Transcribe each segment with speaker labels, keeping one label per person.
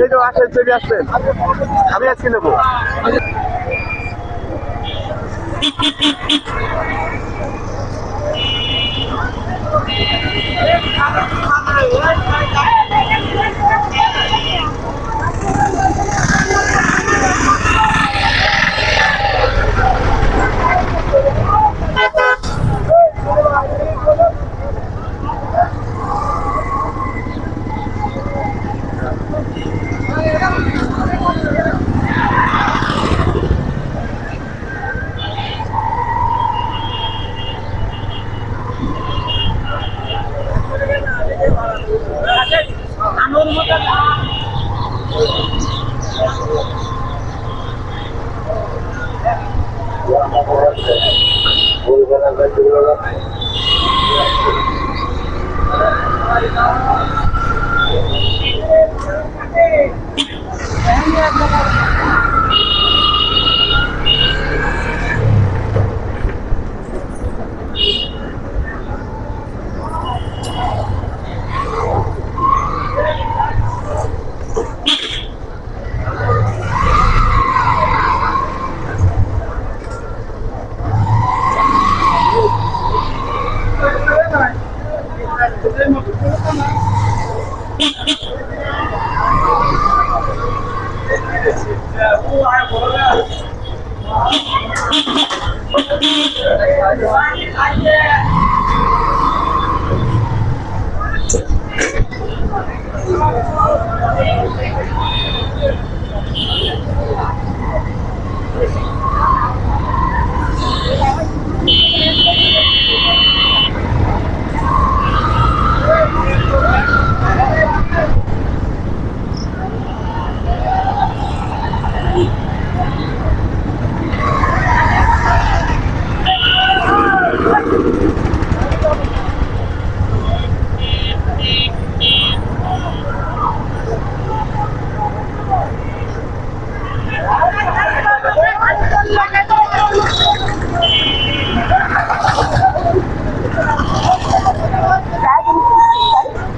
Speaker 1: এই তো আসেন, চলে আসবেন, আমি আজকে নেবো।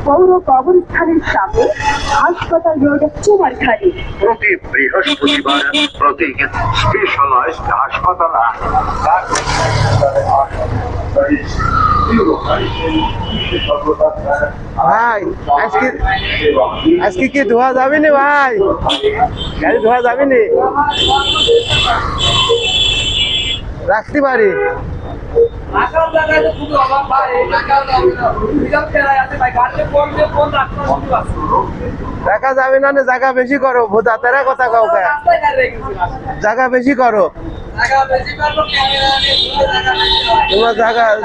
Speaker 2: পৌর কবরস্থানের সামনে হাসপাতাল রোড চুমারখালী।
Speaker 3: প্রতি বৃহস্পতিবার প্রতি স্পেশালাইজড হাসপাতাল
Speaker 1: ভাই আজকে কি ধোয়া যাবে না ভাই? গাড়ি ধোয়া যাবে না, রাখতে পারি। দেখা যাবে না, জায়গা বেশি করো, ভোদা তেরা কথা কাউ, জায়গা বেশি করো। তোমার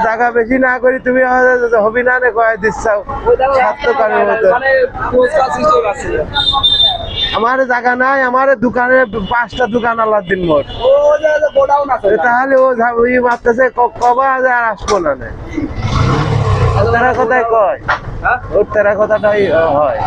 Speaker 1: জায়গা বেশি না করি তুমি হবি না কয়ে দিচ্ছাও ছাত্রকারের মতো। আমার জায়গা নাই, আমার দোকানে 5টা দোকান আল্লাহ দিন মোট, তাহলে ও ওই মারতেছে কবা আর আসবো না। তারা কথাই কয়, ওর তারা কথাটাই হয়।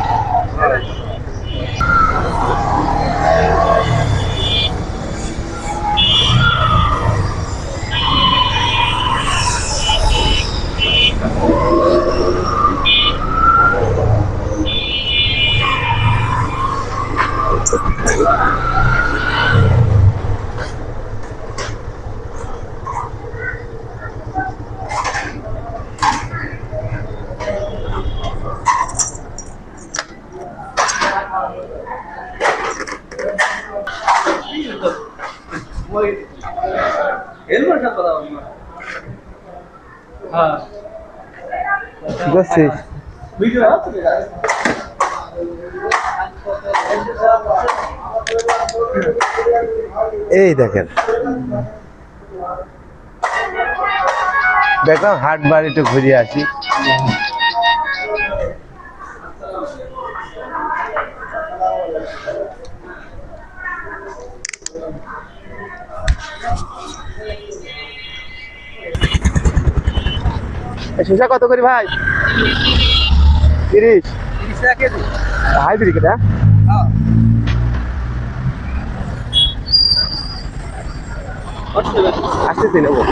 Speaker 1: বুঝছিস? এই দেখেন, দেখো হাট বাড়িতে ঘুরে আসি। শসা কত করি ভাই? 30 টাকা কেজি। হাইব্রিড এটা? হ্যাঁ। আসতে নেবো।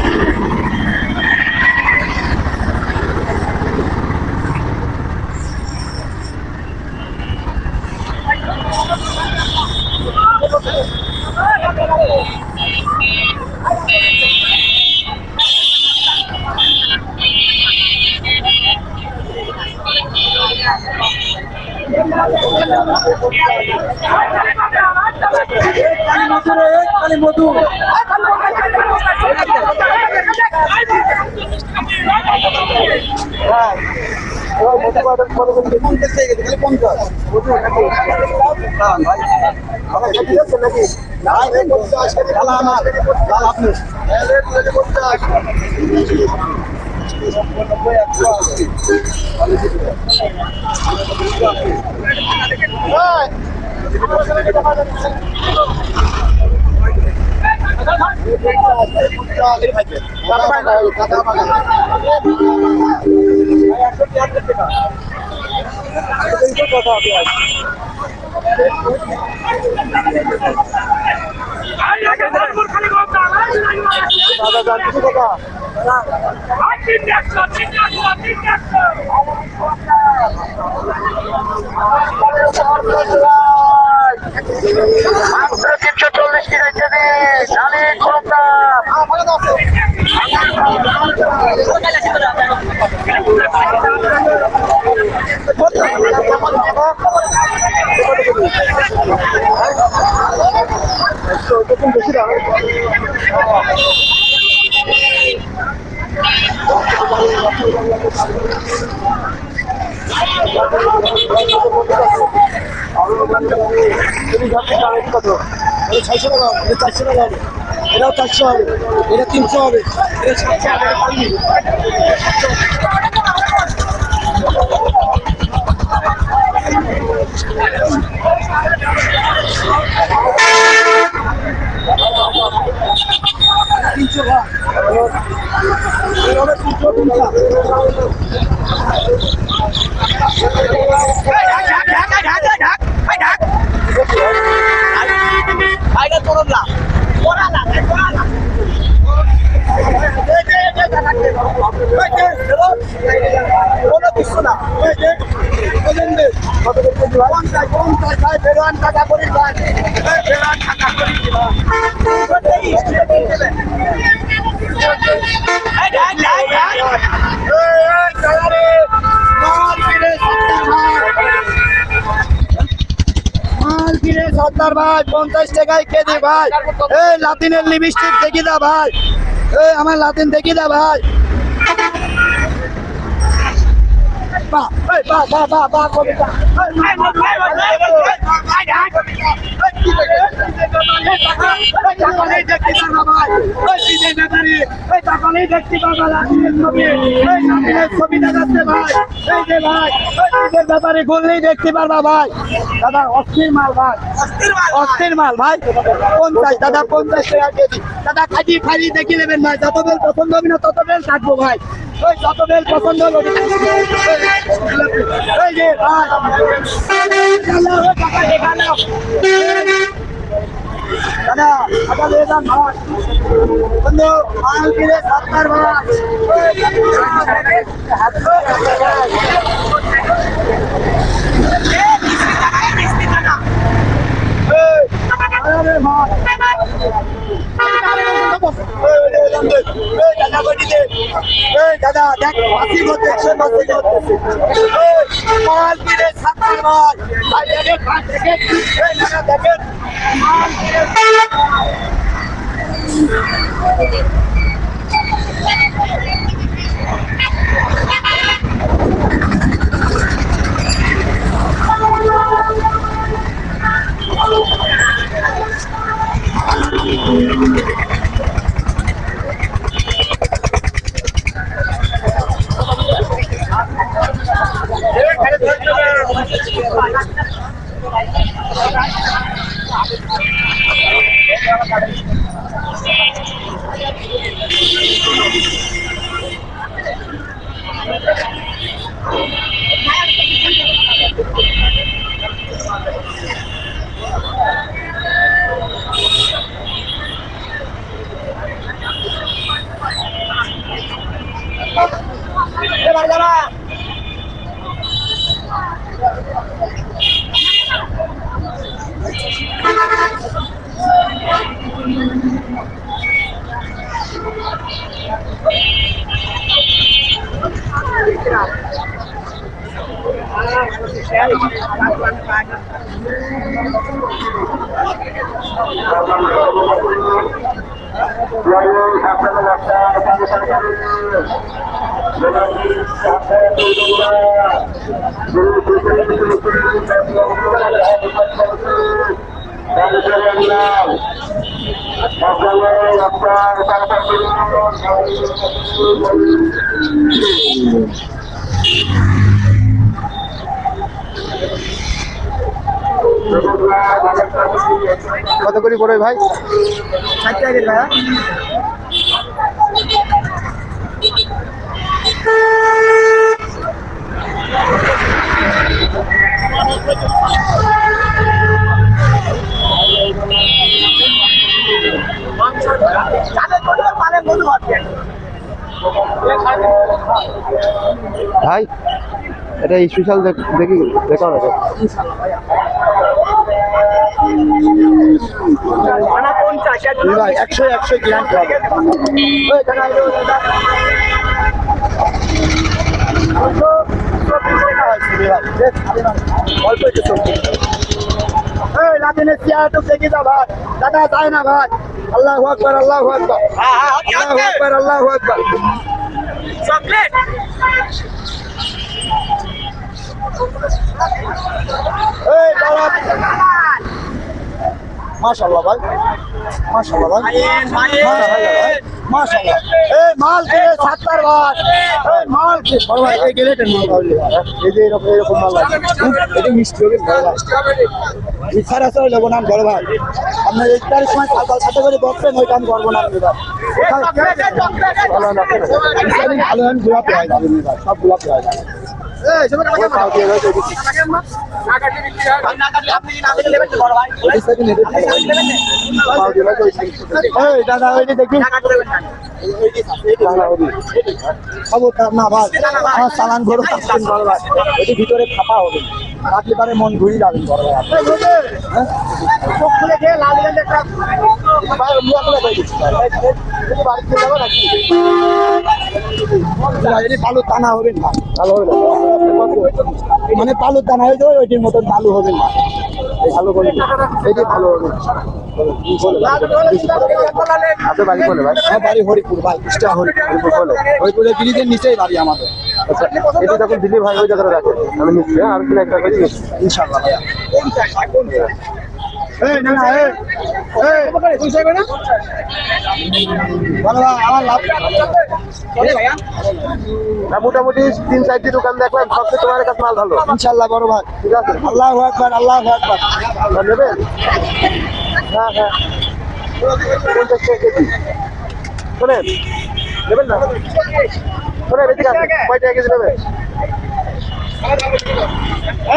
Speaker 3: মাত্র 340 টাকা কেজি শালি কম দাম।
Speaker 4: কত? 600 টাকা, 400 টাকা হবে, এটাও 400 হবে, এটা 300 হবে, এটা 700 হবে। সত্তর ভাই 50 টাকায় কেজি ভাই। এই লাতিনের লিপস্টিক দেখি দা ভাই, এই আমার লাতিন দেখি দা ভাই। বাহ এই বাহ বাহ বাহ বাহ কবিতা ব্যাপারে করলেই দেখতে পারবা ভাই। দাদা অস্থির মাল ভাই, অস্থির মাল ভাই। 50 দাদা 50 টাকা কেজি। দাদা খালি খালি দেখি নেবেন ভাই, যত বেল পছন্দ হবে না তত বেল থাকবো ভাই। ওই যত বেল পছন্দ হবে এই যে ভাই দাদা আটা দিয়ে যান ভাই। বন্ধু মাল কিনে 70 ভাই। দাদা দেখ হাসি করতেছে মাল কিনে 70 ভাই। দেখেন দেখেন মাল কিনে
Speaker 1: কত করে পড়বে ভাই?
Speaker 4: 60 টাকা কেজি ভাইয়া।
Speaker 1: ভাই এটা স্পেশাল দেখি দেখো না
Speaker 4: ভাই 100 গ্রাম হবে। অল্প একটু সবজি এই লাদিনের চেয়ার তো দেখি যা ভাই দাদা যায় না ভাই আল্লাহু আকবার আল্লাহু আকবার আল্লাহু আকবার আল্লাহু আকবার চকলেট এই বাবা মাশাআল্লাহ ভাই মাশাআল্লাহ ভাই মাশাআল্লাহ এই মাল কে 70 ভাই এই মাল কে বড় ভাই এই গেলে মাল পাওয়া এই যে এরকম মাল আছে এটা মিষ্টি হবে বড় ভাই ইচ্ছার আছে লব না বড় ভাই আমরা এই তার সময় কাল সাথে করে বকবেন ওই কাম করব না ভাই ভালো না ইচ্ছারি ভালো হন গোলাপ হয় সব গোলাপ হয় এই সব টাকা পাও দিয়ে দাও না কাটি বিক্রি হয় না কাটলে আপনি না দিলে নেবেন বড় ভাই ওই সাথে নেবে পাও দিয়ে দাও এই দাদা ওই দেখি টাকা করে দেবেন না ভাই আমার চালান ঘর কাটছেন বড় ভাই ওই ভিতরে ফাঁপা হবে রাখলে পারে মন ঘুরি যাবেন বড় ভাই চোখ খুলে খেয়ে লাল গেলে একটা ভাই মুয়া করে দেয় বাড়িতে যাবো নাকি পালু টানা হবে না ভালো হবে না মানে পালুর দানা হয়ে যাবে ওইটির মতন ভালো হবে না এই ভালো করে এইটাই ভালো হবে
Speaker 1: আপনার বাড়ি বলে ভাই?
Speaker 4: আমার বাড়ি হরিপুর ভাই ইস্টা হরিপুর বলে হরিপুরের ব্রিজের নিচেই বাড়ি আমাদের
Speaker 1: আচ্ছা এটা যখন দিলি ভাই ওই জায়গায় রাখে আমি নিচ্ছি আর কি একটা করে
Speaker 4: ইনশাআল্লাহ এই না না এই এই পয়সা কই না ভালো আমার লাভ বলে ভাইয়া
Speaker 1: না মোটামুটি 3-4টি দোকান দেখলাম সবচেয়ে তোমার কাছে মাল ভালো
Speaker 4: ইনশাআল্লাহ বড় ভাই
Speaker 1: ঠিক আছে
Speaker 4: আল্লাহু আকবার আল্লাহু আকবার
Speaker 1: নেবেন হ্যাঁ হ্যাঁ 50 টাকা কেজি শোনেন নেবেন না শোনেন এদিকে আসেন কয় টাকা কেজি নেবেন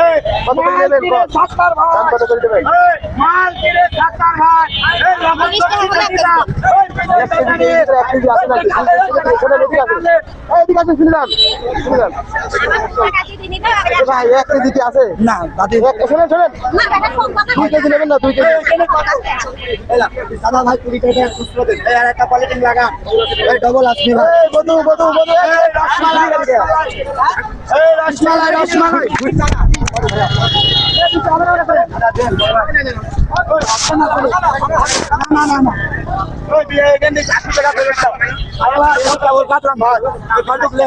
Speaker 4: এই
Speaker 1: কত করে নেবেন দাম কত করে দেবেন
Speaker 4: মাল কিনে 70 ভাই এই রকম
Speaker 1: এক কেজি আছে নাকি শোনেন এদিকে আসেন এদিকে আসেন শুনলাম ভাই 1 কেজি কি আছে
Speaker 4: না দাদি
Speaker 1: শোনেন শোনেন 2 কেজি নেবেন না 2 কেজি
Speaker 4: দাদা ভাই 20 টাকা খুচরো দেন এই আর একটা পলিথিন লাগা এই ডবল আসনি ভাই
Speaker 1: এই বধু
Speaker 4: এই রসমালাই রসমালাই না না না ওই বিয়ে এখান থেকে 80 টাকা ফেরত দাও আল্লাহ এটা ওর কাটলাম ভাই কত প্লে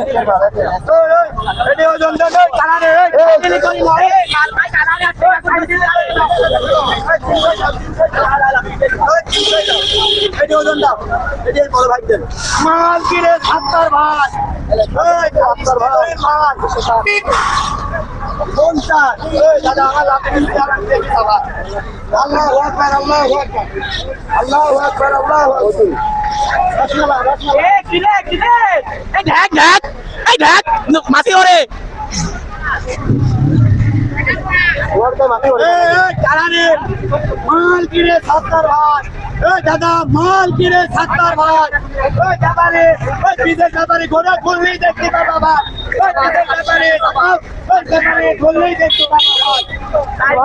Speaker 4: ওই এডি ওজন দেন কালারে এই দিলি করি না এই মাল ভাই কালারে এডি ওজন দাও এডি বড় ভাই দেন মাল কিরে 70 ভাই এই 70 ভাই মাল কোনটা এই দাদা আমার লাভ দেখি বাবা আল্লাহু আকবার আল্লাহু আকবার আল্লাহু আকবার আল্লাহু আকবার রসমালাই রসমালাই
Speaker 5: এই কিরে এই ঢাক মাছি ওরে
Speaker 4: এই কালারে মাল কিরে 70 ভাই এই দাদা মাল কিরে 70 ভাই ওই দাদা রে ওই বিদেশ ব্যাপারে গোড়া খুললেই দেখতে পাবা ভাই ওই বিদেশ ব্যাপারে ওই ব্যাপারে খুললেই দেখতে পাবা ভাই